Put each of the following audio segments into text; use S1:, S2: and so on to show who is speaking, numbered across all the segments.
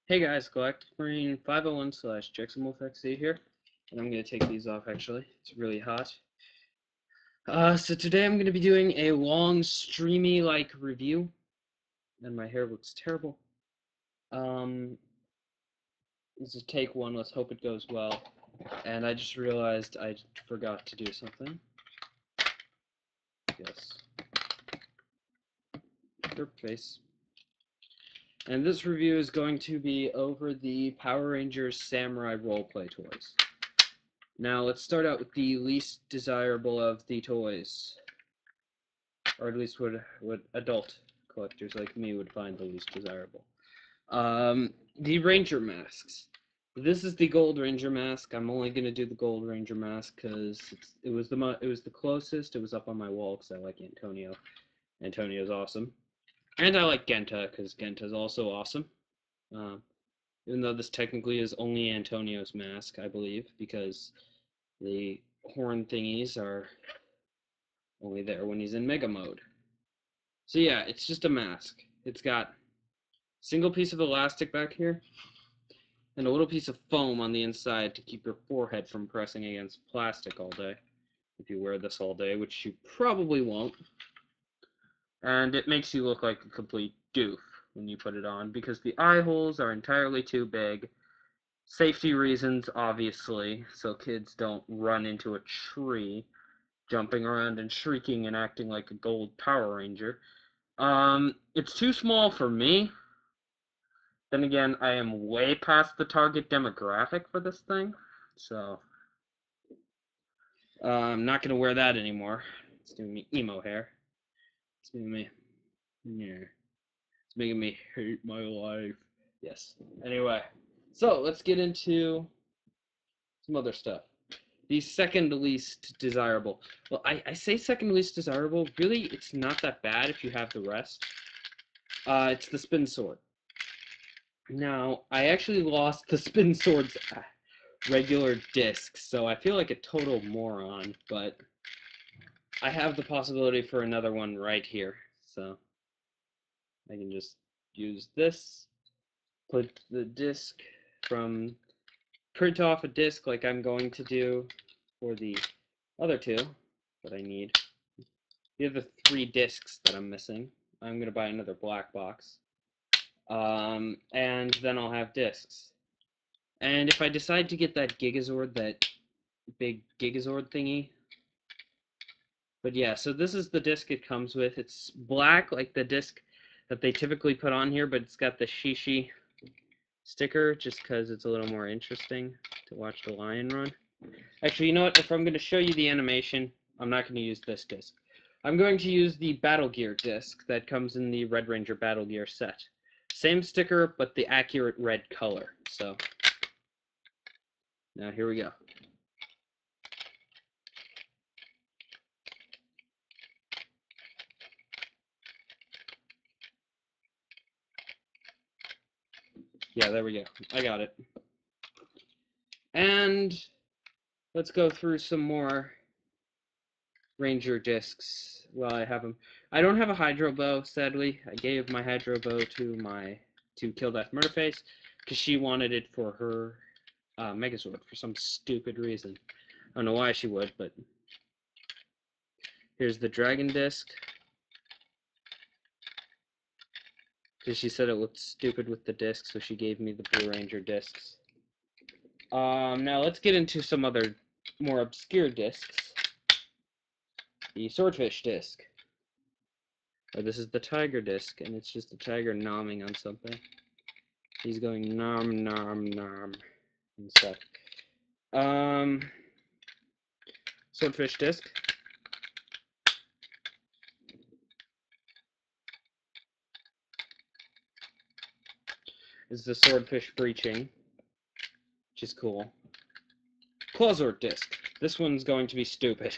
S1: Hey guys, Galactic Marine 501 / JacksonWolfXC here, and I'm going to take these off actually. It's really hot. So today I'm going to be doing a long, streamy-like review, and my hair looks terrible. This is take one, let's hope it goes well. And I just realized I forgot to do something. Yes. Derp face. And this review is going to be over the Power Rangers Samurai roleplay toys. Now let's start out with the least desirable of the toys, or at least what adult collectors like me would find the least desirable. The Ranger masks. This is the Gold Ranger mask. I'm only gonna do the Gold Ranger mask because it was the closest. It was up on my wall because I like Antonio. Antonio's awesome, and I like Genta because Genta's also awesome. Even though this technically is only Antonio's mask, I believe, because the horn thingies are only there when he's in Mega Mode. So yeah, it's just a mask. It's got a single piece of elastic back here, and a little piece of foam on the inside to keep your forehead from pressing against plastic all day, if you wear this all day, which you probably won't. And it makes you look like a complete doof when you put it on, because the eye holes are entirely too big. Safety reasons, obviously, so kids don't run into a tree, jumping around and shrieking and acting like a gold Power Ranger. It's too small for me. Then again, I am way past the target demographic for this thing, so I'm not gonna wear that anymore. It's giving me emo hair. It's making me, yeah, it's making me hate my life. Yes. Anyway, so let's get into some other stuff. The second least desirable. Well, I say second least desirable. Really, it's not that bad if you have the rest. It's the spin sword. Now, I actually lost the spin sword's regular disc, so I feel like a total moron, but I have the possibility for another one right here. So I can just use this, put the disc from, print off a disc like I'm going to do for the other two that I need. These are the 3 discs that I'm missing. I'm going to buy another black box. And then I'll have discs. And if I decide to get that Gigazord, that big Gigazord thingy. But yeah, so this is the disc it comes with. It's black like the disc that they typically put on here, but it's got the Shishi sticker just because it's a little more interesting to watch the lion run. Actually, you know what? If I'm going to show you the animation, I'm not going to use this disc. I'm going to use the Battle Gear disc that comes in the Red Ranger Battle Gear set. Same sticker, but the accurate red color. So, now here we go. Yeah, there we go. I got it. And let's go through some more Ranger discs while I have them. I don't have a Hydro Bow, sadly. I gave my Hydro Bow to Kill Death Murderface because she wanted it for her Megazord for some stupid reason. I don't know why she would, but here's the Dragon disc. Because she said it looked stupid with the disc, so she gave me the Blue Ranger discs. Now let's get into some other more obscure discs. The Swordfish disc. Or this is the Tiger disc, and it's just a tiger nomming on something. He's going nom nom nom and stuff. Swordfish disc. Is the swordfish breaching, which is cool. Clawzord disc. This one's going to be stupid.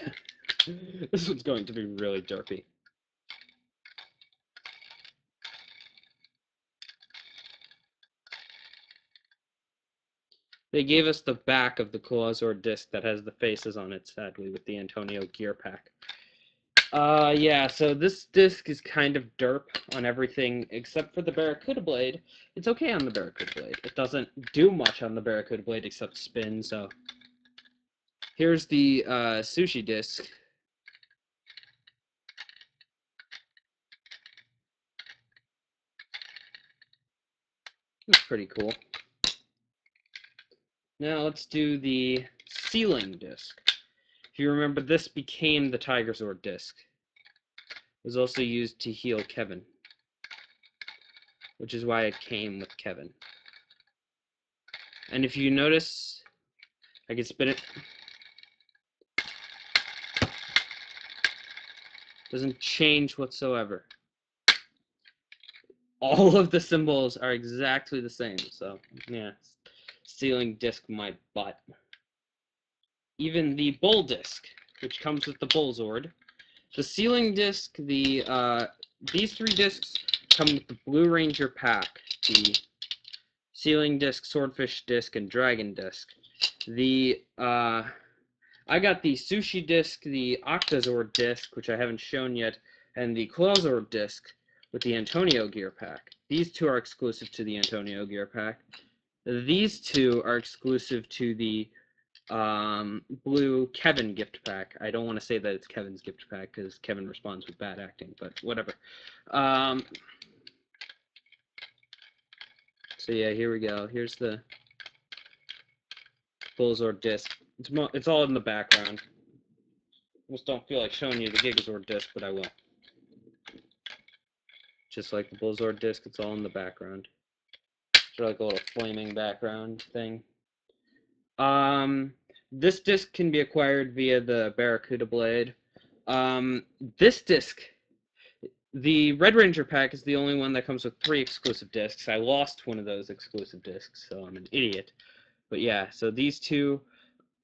S1: This one's going to be really derpy. They gave us the back of the Clawzord disc that has the faces on it, sadly, with the Antonio gear pack. Yeah, so this disc is kind of derp on everything except for the Barracuda blade. It's okay on the Barracuda blade. It doesn't do much on the Barracuda blade except spin, so... Here's the sushi disc. It's pretty cool. Now let's do the ceiling disc. If you remember, this became the Tiger Sword disc. It was also used to heal Kevin, which is why it came with Kevin. And if you notice, I can spin it. Doesn't change whatsoever. All of the symbols are exactly the same, so yeah. Ceiling disc my butt. Even the bull disc, which comes with the bull Zord. The ceiling disc, these three discs come with the Blue Ranger pack. The ceiling disc, swordfish disc, and dragon disc. I got the sushi disc, the Octazord disc, which I haven't shown yet, and the Clawzord disc with the Antonio gear pack. These two are exclusive to the Antonio gear pack. These two are exclusive to the blue Kevin gift pack. I don't want to say that it's Kevin's gift pack because Kevin responds with bad acting, but whatever. So yeah, here we go. Here's the Bullzord disc. It's all in the background. I just don't feel like showing you the Gigazord disc, but I will. Just like the Bullzord disc, it's all in the background. It's like a little flaming background thing. This disc can be acquired via the Barracuda blade. This disc, the Red Ranger pack, is the only one that comes with 3 exclusive discs. I lost one of those exclusive discs, so I'm an idiot. But yeah, so these two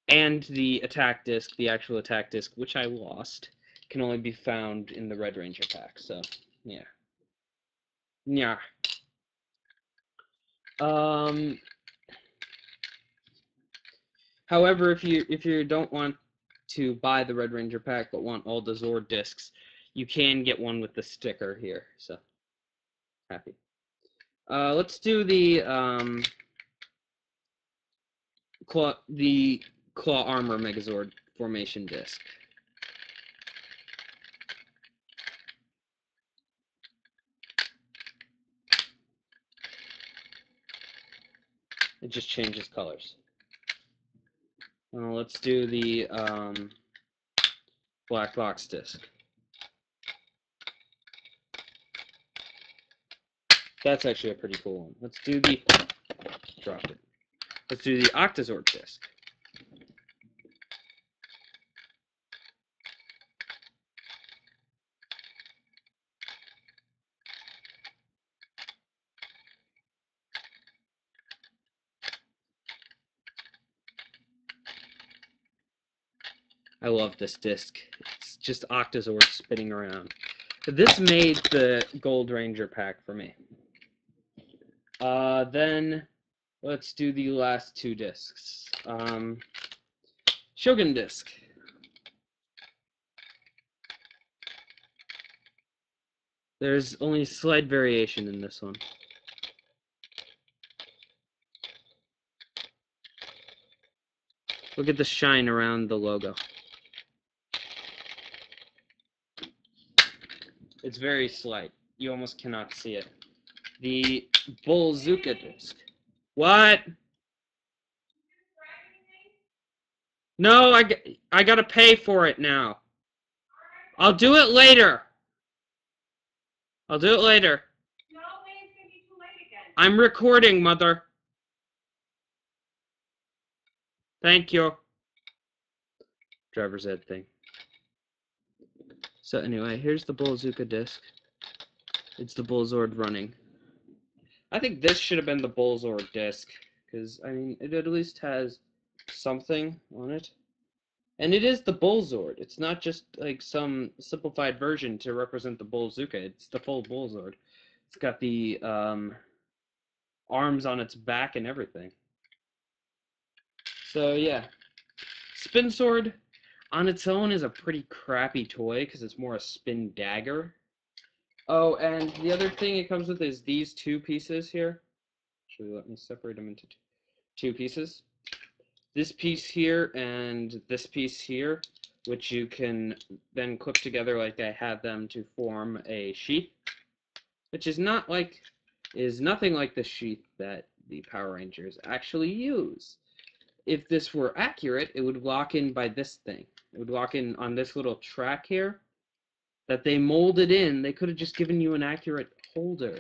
S1: and the attack disc, the actual attack disc, which I lost, can only be found in the Red Ranger pack. So yeah, yeah. However, if you don't want to buy the Red Ranger pack but want all the Zord discs, you can get one with the sticker here. So happy. Let's do the claw armor Megazord formation disc. It just changes colors. Let's do the black box disc. That's actually a pretty cool one. Let's do the dropped it. Let's do the Octazord disc. I love this disc. It's just Octazord spinning around. This made the Gold Ranger pack for me. Then let's do the last 2 discs. Shogun disc. There's only slight variation in this one. Look at the shine around the logo. It's very slight. You almost cannot see it. The Bullzuka disc. What? No, I gotta pay for it now. I'll do it later. I'll do it later. No, it's gonna be too late again. I'm recording, Mother. Thank you. Driver's ed thing. So anyway, here's the Bullzuka disc. It's the Bullzord running. I think this should have been the Bullzord disc, because, I mean, it at least has something on it. And it is the Bullzord. It's not just, like, some simplified version to represent the Bullzuka. It's the full Bullzord. It's got the, arms on its back and everything. So, yeah. Spin Sword. on its own is a pretty crappy toy because it's more a spin dagger. Oh, and the other thing it comes with is these two pieces here. Actually, let me separate them into two pieces. This piece here and this piece here, which you can then clip together like I have them to form a sheath, which is nothing like the sheath that the Power Rangers actually use. If this were accurate, it would lock in by this thing. It would lock in on this little track here that they molded in. They could have just given you an accurate holder.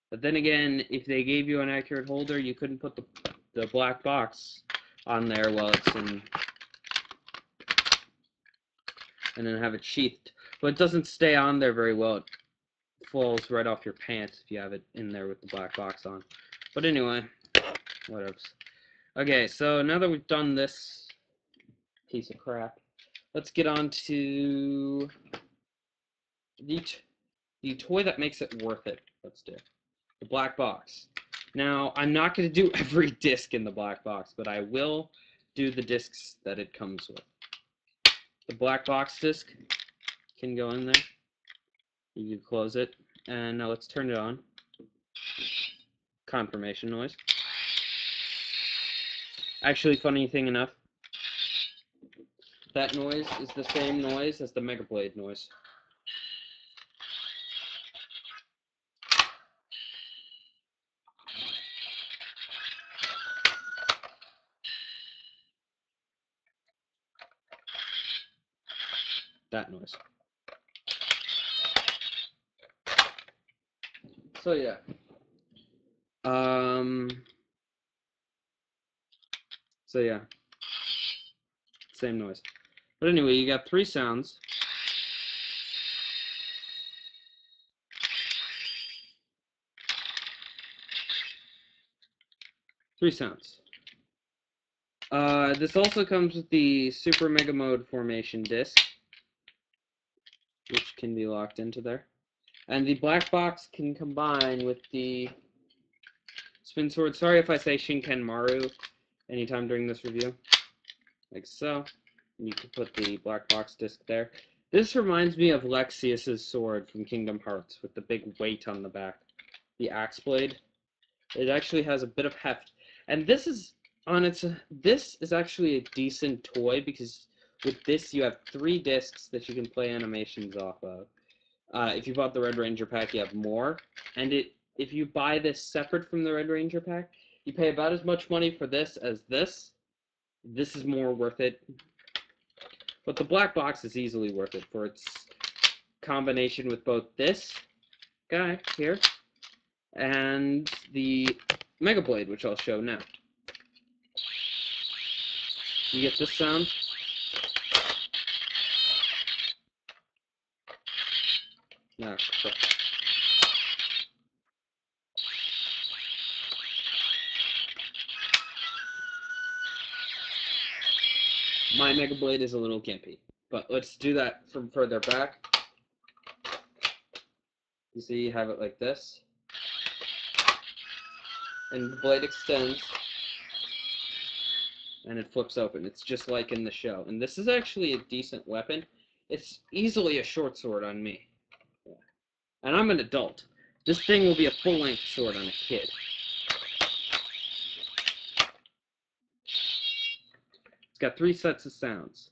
S1: But then again, if they gave you an accurate holder, you couldn't put the black box on there while it's in, and then have it sheathed. But it doesn't stay on there very well. It falls right off your pants if you have it in there with the black box on. But anyway, whatever. Okay, so now that we've done this piece of crap, let's get on to the toy that makes it worth it. Let's do the black box. Now, I'm not going to do every disc in the black box, but I will do the discs that it comes with. The black box disc can go in there. You can close it, and now let's turn it on. Confirmation noise. Actually, funny thing enough, that noise is the same noise as the Mega Blade noise. That noise. So yeah. So yeah. Same noise. But anyway, you got three sounds. Three sounds. This also comes with the Super Mega Mode Formation disc, which can be locked into there. And the black box can combine with the spin sword. Sorry if I say Shinken Maru anytime during this review. Like so. And you can put the black box disc there. This reminds me of Lexius's sword from Kingdom Hearts with the big weight on the back. The axe blade. It actually has a bit of heft. And this is actually a decent toy because with this you have 3 discs that you can play animations off of. If you bought the Red Ranger pack, you have more. And if you buy this separate from the Red Ranger pack, you pay about as much money for this as this. This is more worth it. But the black box is easily worth it for its combination with both this guy here and the Mega Blade, which I'll show now. You get this sound. No, crap. My Mega Blade is a little gimpy, but let's do that from further back. You see, you have it like this, and the blade extends, and it flips open. It's just like in the show, and this is actually a decent weapon. It's easily a short sword on me, and I'm an adult. This thing will be a full-length sword on a kid. It's got 3 sets of sounds.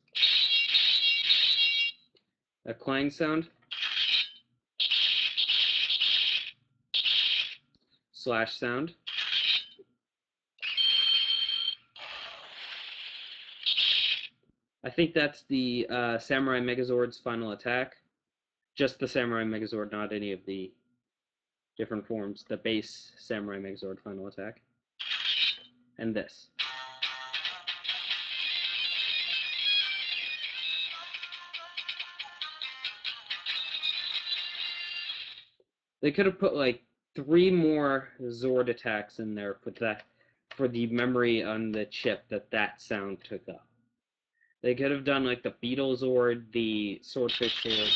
S1: A clang sound, slash sound, I think that's the Samurai Megazord's final attack. Just the Samurai Megazord, not any of the different forms. The base Samurai Megazord final attack. And this. They could have put like 3 more Zord attacks in there for the memory on the chip that sound took up. They could have done like the Beetle Zord, the Swordfish Zord,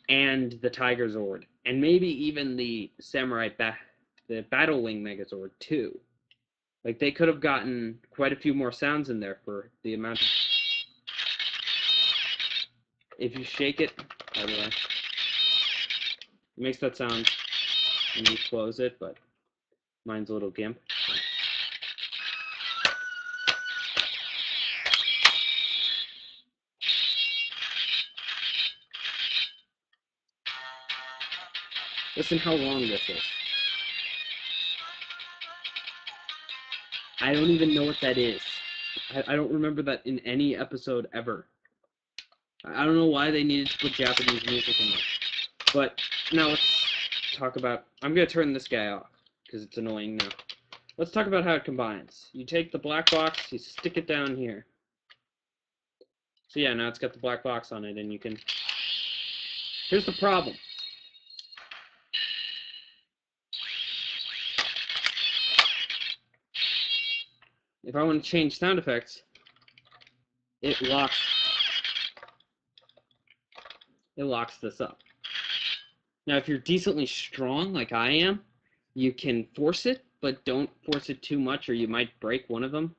S1: and the Tiger Zord, and maybe even the the Battle Wing Megazord too. Like they could have gotten quite a few more sounds in there for the amount of... If you shake it, by the way, it makes that sound when you close it, but mine's a little gimp. Listen how long this is. I don't even know what that is. I don't remember that in any episode ever. I don't know why they needed to put Japanese music in there. But now let's talk about... I'm going to turn this guy off because it's annoying now. Let's talk about how it combines. You take the black box, you stick it down here. So yeah, now it's got the black box on it, and you can... Here's the problem. If I want to change sound effects, it locks this up. Now, if you're decently strong, like I am, you can force it, but don't force it too much, or you might break one of them.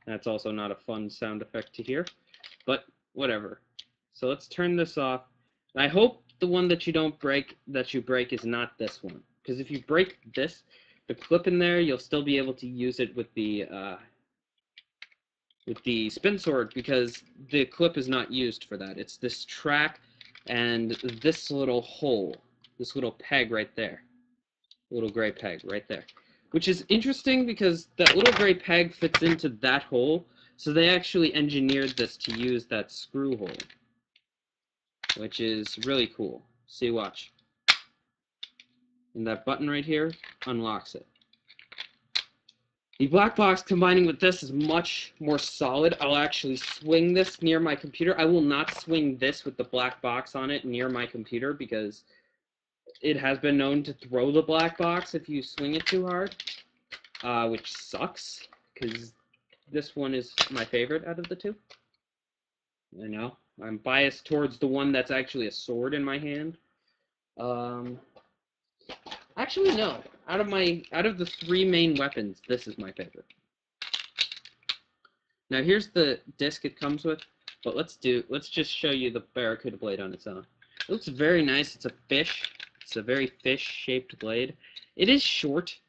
S1: That's also not a fun sound effect to hear, but whatever. So let's turn this off. And I hope the one that you don't break, that you break, is not this one. Because if you break this, the clip in there, you'll still be able to use it with the spin sword, because the clip is not used for that. It's this track and this little hole, this little peg right there. Little gray peg right there. Which is interesting because that little gray peg fits into that hole, so they actually engineered this to use that screw hole. Which is really cool. See, watch. And that button right here unlocks it. The black box combining with this is much more solid. I'll actually swing this near my computer. I will not swing this with the black box on it near my computer because it has been known to throw the black box if you swing it too hard, which sucks because this one is my favorite out of the two. I know. I'm biased towards the one that's actually a sword in my hand. Actually, no. Out of the three main weapons, this is my favorite. Now here's the disc it comes with, but let's just show you the Barracuda blade on its own. It looks very nice. It's a fish. It's a very fish-shaped blade. It is short,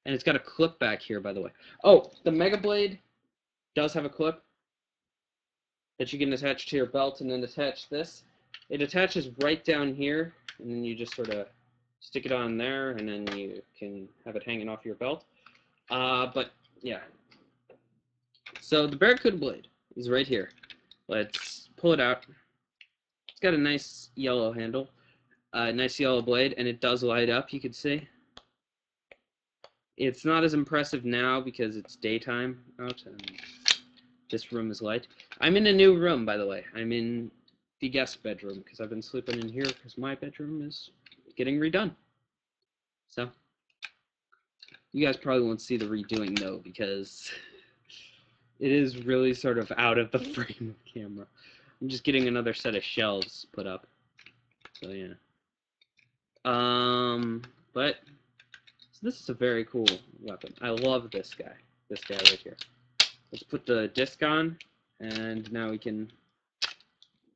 S1: and it's got a clip back here, by the way. Oh, the Mega Blade does have a clip that you can attach to your belt and then attach this. It attaches right down here, and then you just sort of stick it on there, and then you can have it hanging off your belt. But, yeah. So the Barracuda blade is right here. Let's pull it out. It's got a nice yellow handle, a nice yellow blade, and it does light up, you can see. It's not as impressive now because it's daytime out, and this room is light. I'm in a new room, by the way. I'm in the guest bedroom because I've been sleeping in here because my bedroom is getting redone. So, you guys probably won't see the redoing, though, because it is really sort of out of the frame of the camera. I'm just getting another set of shelves put up. So, yeah. But so this is a very cool weapon. I love this guy. This guy right here. Let's put the disc on, and now we can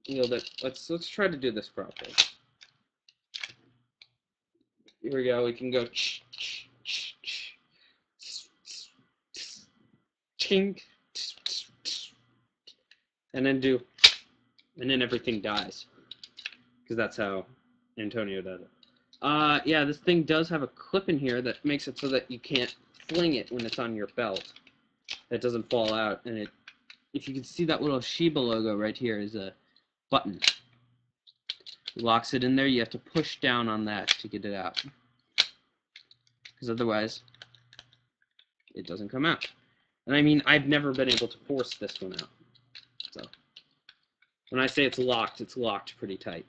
S1: wield it. Let's try to do this properly. Here we go. We can go chink, and then everything dies, because that's how Antonio does it. Yeah, this thing does have a clip in here that makes it so that you can't fling it when it's on your belt. It doesn't fall out, and if you can see that little Shiba logo right here is a button. It locks it in there. You have to push down on that to get it out, because otherwise it doesn't come out. And I mean, I've never been able to force this one out. So when I say it's locked pretty tight.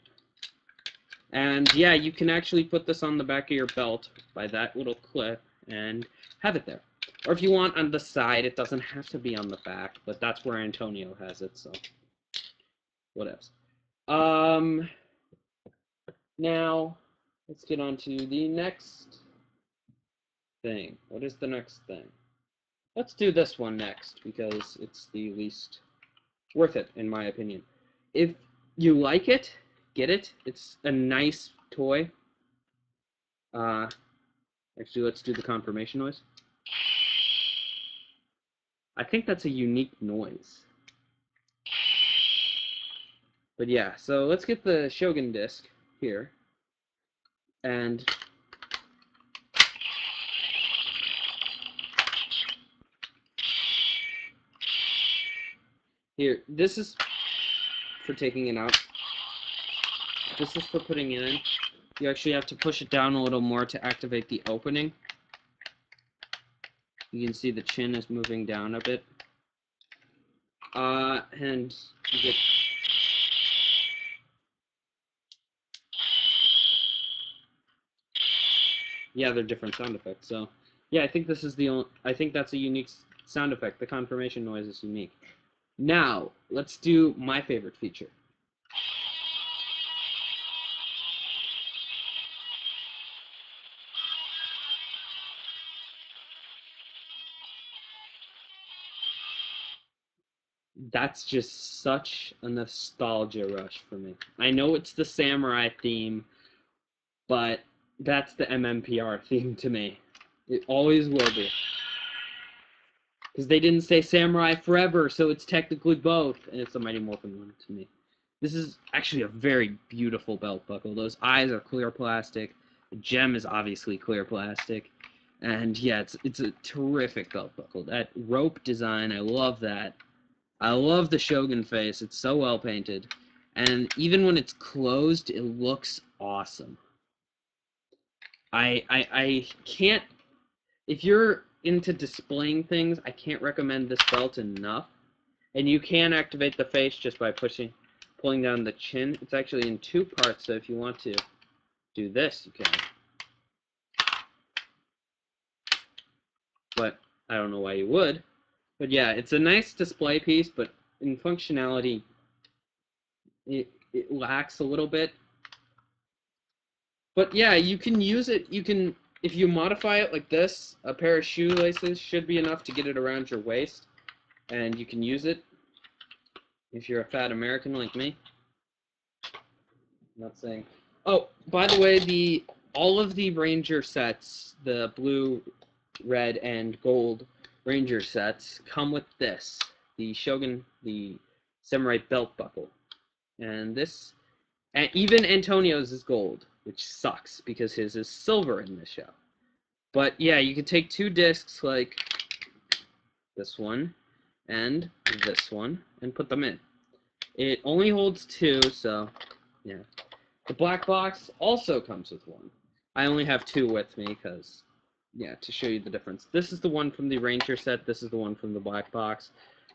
S1: And yeah, you can actually put this on the back of your belt by that little clip and have it there. Or if you want on the side, it doesn't have to be on the back, but that's where Antonio has it, so whatevs. Now, let's get on to the next thing. What is the next thing? Let's do this one next, because it's the least Worth it, in my opinion. If you like it, get it. It's a nice toy. Actually, let's do the confirmation noise. I think that's a unique noise. But yeah, so let's get the Shogun disc here. And here, this is for taking it out. This is for putting it in. You actually have to push it down a little more to activate the opening. You can see the chin is moving down a bit. And you get... Yeah, they're different sound effects. So, yeah, I think this is the only... I think that's a unique sound effect. The confirmation noise is unique. Now, let's do my favorite feature. That's just such a nostalgia rush for me. I know it's the samurai theme, but that's the MMPR theme to me. It always will be. Because they didn't say samurai forever, so it's technically both, and it's the Mighty Morphin one to me. This is actually a very beautiful belt buckle. Those eyes are clear plastic. The gem is obviously clear plastic. And yeah, it's a terrific belt buckle. That rope design, I love that. I love the Shogun face. It's so well painted. And even when it's closed, it looks awesome. I can't... If you're into displaying things, I can't recommend this belt enough. And you can activate the face just by pulling down the chin. It's actually in two parts, so if you want to do this, you can. But I don't know why you would. But yeah, it's a nice display piece, but in functionality, it lacks a little bit. But yeah, you can use it. You can, if you modify it like this, a pair of shoelaces should be enough to get it around your waist, and you can use it if you're a fat American like me. I'm not saying. Oh, by the way, all of the Ranger sets, the blue, red, and gold Ranger sets, come with this, the Shogun, the Samurai belt buckle, and this, and even Antonio's is gold, which sucks because his is silver in this show. But yeah, you can take two discs like this one and this one and put them in. It only holds two, so yeah. The black box also comes with one. I only have two with me because, yeah, to show you the difference. This is the one from the Ranger set. This is the one from the black box.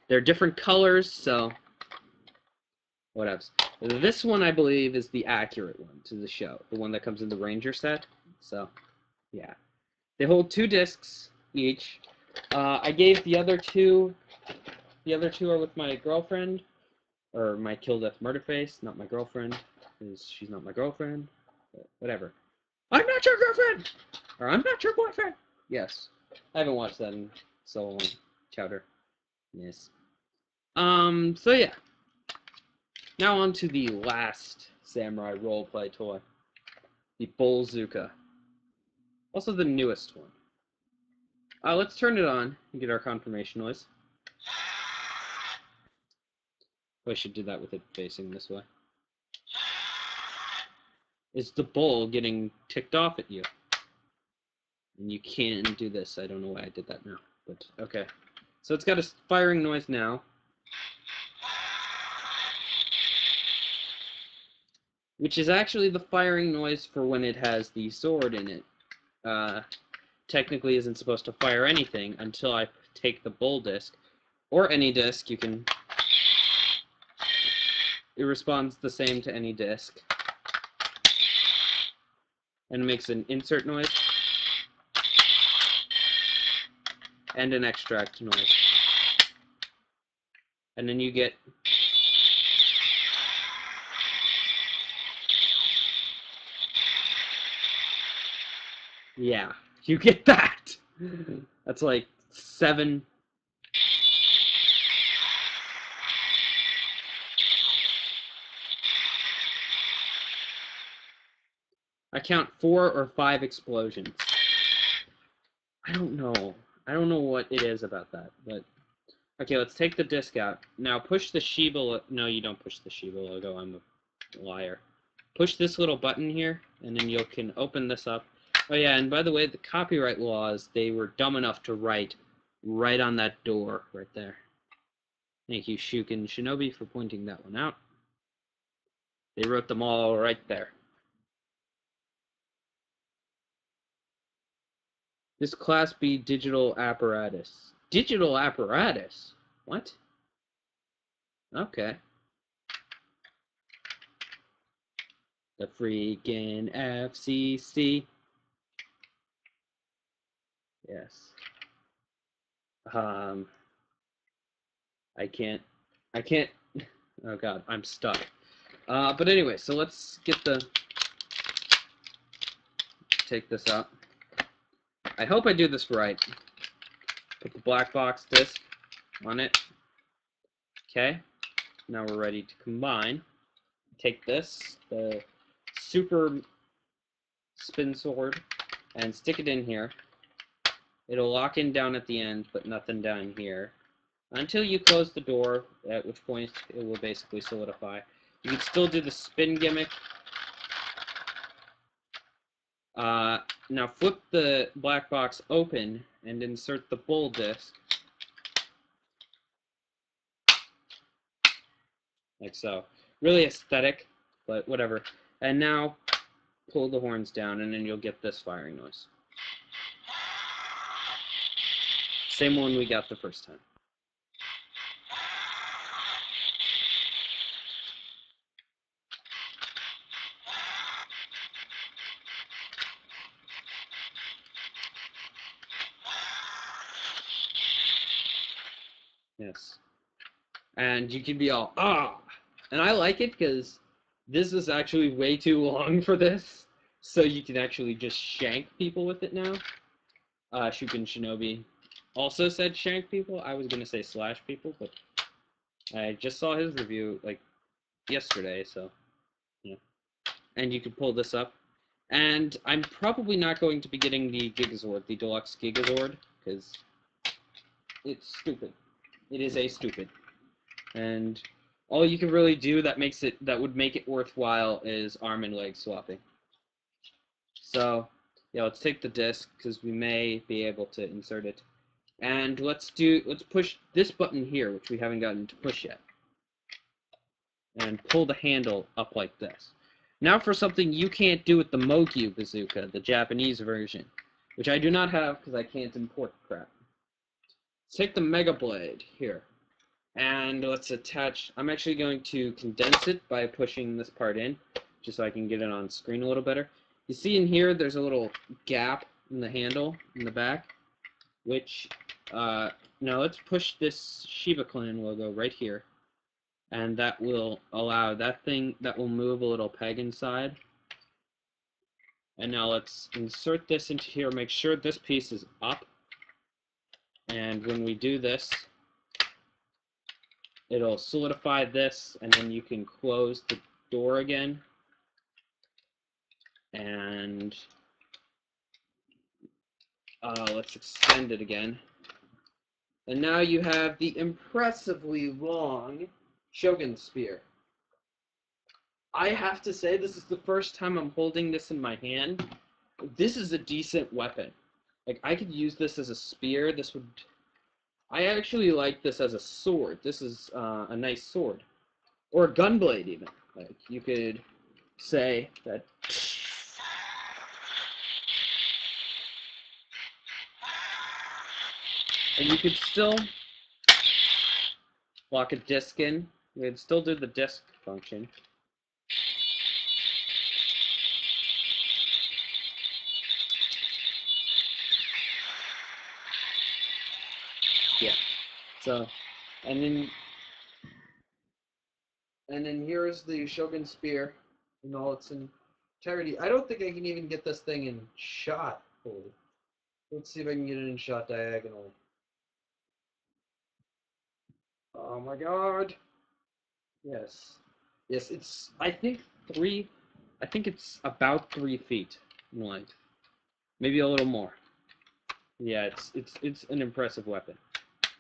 S1: They're different colors, so whatevs. This one, I believe, is the accurate one to the show. The one that comes in the Ranger set. So, yeah. They hold two discs each. I gave the other two are with my girlfriend, or my Kill Death Murder Face, not my girlfriend, because she's not my girlfriend, but whatever. I'm not your girlfriend! Or I'm not your boyfriend! Yes. I haven't watched that in so long. Chowder. Yes. So yeah. Now on to the last samurai roleplay toy. The Bullzuka. Also the newest one. Let's turn it on and get our confirmation noise. I should do that with it facing this way. Is the bull getting ticked off at you? And you can do this. I don't know why I did that now, but okay. So it's got a firing noise now. Which is actually the firing noise for when it has the sword in it. Technically isn't supposed to fire anything until I take the bull disc. Or any disc, you can... It responds the same to any disc. And it makes an insert noise. And an extract noise. And then you get... Yeah, you get that! That's like 7... I count 4 or 5 explosions. I don't know. I don't know what it is about that, but okay, let's take the disc out. Now push the Shiba. No, you don't push the Shiba logo. I'm a liar. Push this little button here, and then you can open this up. Oh yeah, and by the way, the copyright laws, they were dumb enough to write right on that door right there. Thank you, Shukin Shinobi, for pointing that one out. They wrote them all right there. This Class B digital apparatus. Digital apparatus? What? Okay. The freaking FCC. Yes. I can't. Oh god, I'm stuck. But anyway, so let's take this out. I hope I do this right. Put the black box disc on it. Okay. Now we're ready to combine. Take this, the super spin sword, and stick it in here. It'll lock in down at the end, but nothing down here. Until you close the door, at which point it will basically solidify. You can still do the spin gimmick. Now flip the black box open and insert the bull disc. Like so. Really aesthetic, but whatever. And now pull the horns down and then you'll get this firing noise. Same one we got the first time. Yes. And you can be all, ah! And I like it because this is actually way too long for this. So you can actually just shank people with it now. Shukin Shinobi also said shank people. I was going to say slash people, but I just saw his review, like, yesterday, so, yeah. And you can pull this up. And I'm probably not going to be getting the Gigazord, the deluxe Gigazord, because it's stupid. It is a stupid. And all you can really do that would make it worthwhile is arm and leg swapping. So, yeah, let's take the disc, because we may be able to insert it. And let's push this button here, which we haven't gotten to push yet. And pull the handle up like this. Now for something you can't do with the Mogyu bazooka, the Japanese version, which I do not have because I can't import crap. Let's take the Mega Blade here, and let's attach. I'm actually going to condense it by pushing this part in, just so I can get it on screen a little better. You see in here, there's a little gap in the handle in the back, which, now let's push this Shiba Clan logo right here. And that will allow that will move a little peg inside. And now let's insert this into here, make sure this piece is up. And when we do this, it'll solidify this, and then you can close the door again. And let's extend it again. And now you have the impressively long Shogun Spear. I have to say, this is the first time I'm holding this in my hand. This is a decent weapon. Like, I could use this as a spear. I actually like this as a sword. This is a nice sword. Or a gunblade, even. Like, you could say that. And you could still lock a disc in. You could still do the disc function. Yeah. So, and then here's the Shogun Spear in all its entirety. I don't think I can even get this thing in shot. Holy. Let's see if I can get it in shot diagonally. Oh my god. Yes. Yes, it's, I think I think it's about 3 feet in length, maybe a little more. Yeah, it's an impressive weapon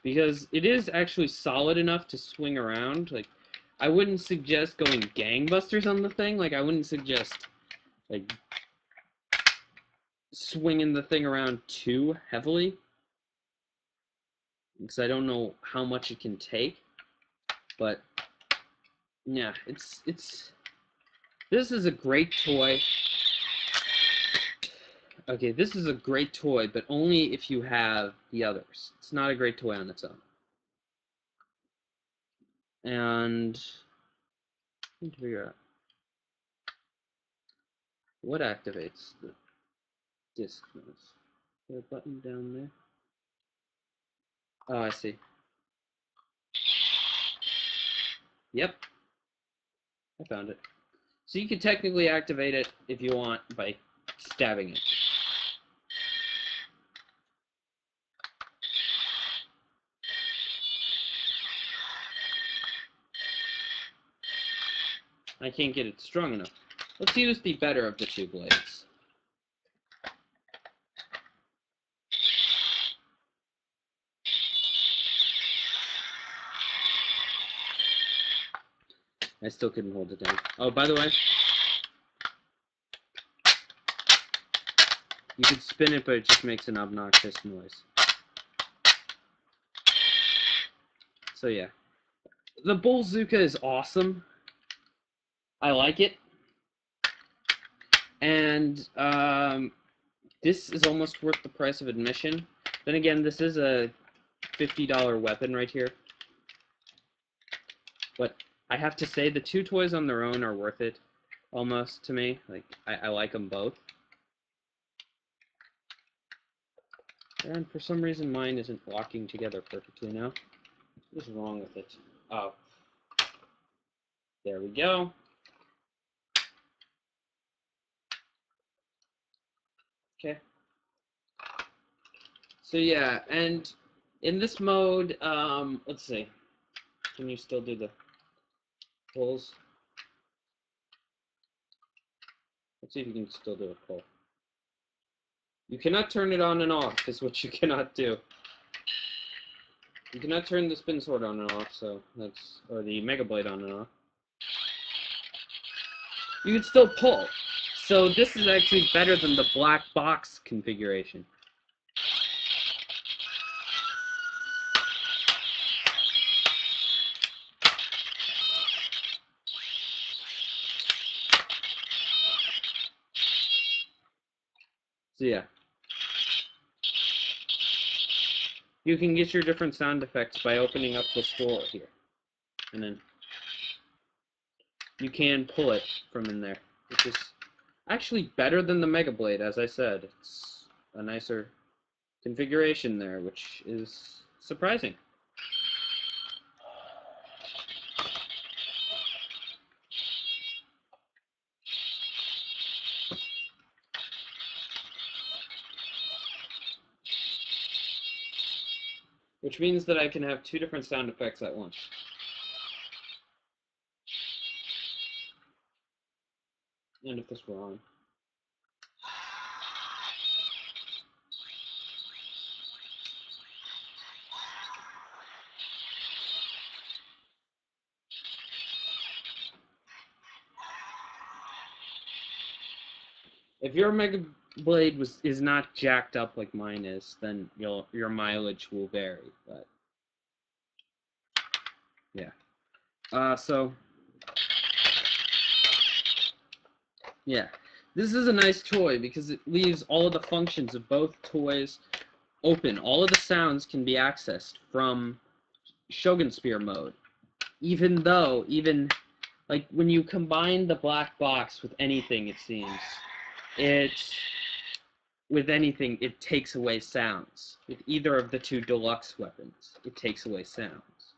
S1: because it is actually solid enough to swing around. Like, I wouldn't suggest going gangbusters on the thing. Like, I wouldn't suggest like swinging the thing around too heavily because I don't know how much it can take. But yeah, this is a great toy. Okay, this is a great toy, but only if you have the others. It's not a great toy on its own. And I need to figure out what activates the disc mouse. Is there a button down there? Oh, I see. Yep, I found it. So you can technically activate it if you want by stabbing it. I can't get it strong enough. Let's use the better of the two blades. I still couldn't hold it down. Oh, by the way, you could spin it, but it just makes an obnoxious noise. So yeah, the Bullzooka is awesome. I like it, and this is almost worth the price of admission. Then again, this is a $50 weapon right here. But I have to say, the two toys on their own are worth it, almost, to me. Like, I like them both. And for some reason, mine isn't locking together perfectly now. What is wrong with it? Oh. There we go. Okay. So yeah, and in this mode, let's see. Can you still do the pulls? Let's see if you can still do a pull. You cannot turn it on and off, is what you cannot do. You cannot turn the spin sword on and off, so that's, or the Mega Blade on and off. You can still pull. So this is actually better than the black box configuration. So yeah. You can get your different sound effects by opening up the store here. And then you can pull it from in there, which is actually better than the Mega Blade, as I said. It's a nicer configuration there, which is surprising. Which means that I can have two different sound effects at once. And if this were on. If your Mega Blade is not jacked up like mine is, then your mileage will vary. But yeah. So yeah, this is a nice toy because it leaves all of the functions of both toys open. All of the sounds can be accessed from Shogun Spear mode. Even like when you combine the black box with anything, it seems it takes away sounds. With either of the two deluxe weapons, it takes away sounds.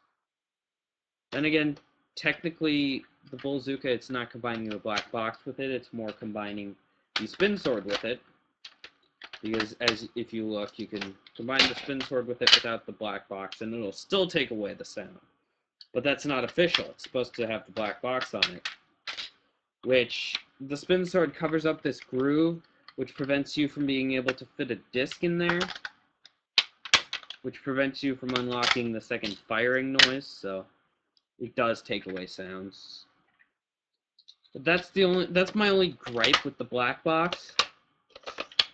S1: Then again, technically, the Bullzooka, it's not combining the black box with it, it's more combining the spin sword with it. Because if you look, you can combine the spin sword with it without the black box, and it'll still take away the sound. But that's not official. It's supposed to have the black box on it. which the spin sword covers up this groove, which prevents you from being able to fit a disc in there, which prevents you from unlocking the second firing noise, so it does take away sounds. But that's my only gripe with the black box.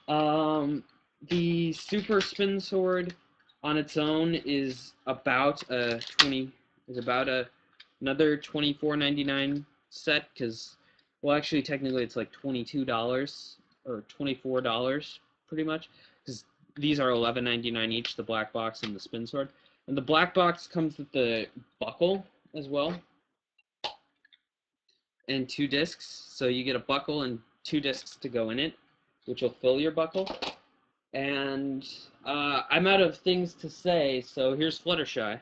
S1: The super spin sword on its own is about another $24.99 set, because, well, actually technically it's like $22 or $24 pretty much, because these are $11.99 each, the black box and the spin sword. And the black box comes with the buckle as well, and 2 discs, so you get a buckle and 2 discs to go in it, which will fill your buckle. And I'm out of things to say, so here's Fluttershy.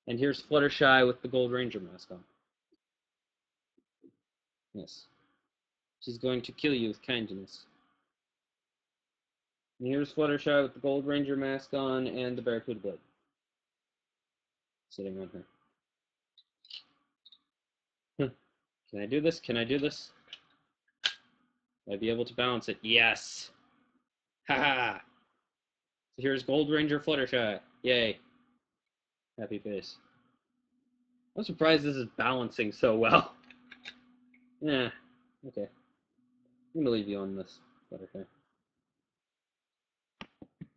S1: And here's Fluttershy with the Gold Ranger mask on. Yes. She's going to kill you with kindness. And here's Fluttershy with the Gold Ranger mask on and the Barracuda blade sitting on her. Can I do this? Can I do this? Will I be able to balance it? Yes! Haha! So here's Gold Ranger Fluttershy. Yay. Happy face. I'm surprised this is balancing so well. Yeah, okay. I'm gonna leave you on this, Fluttershy.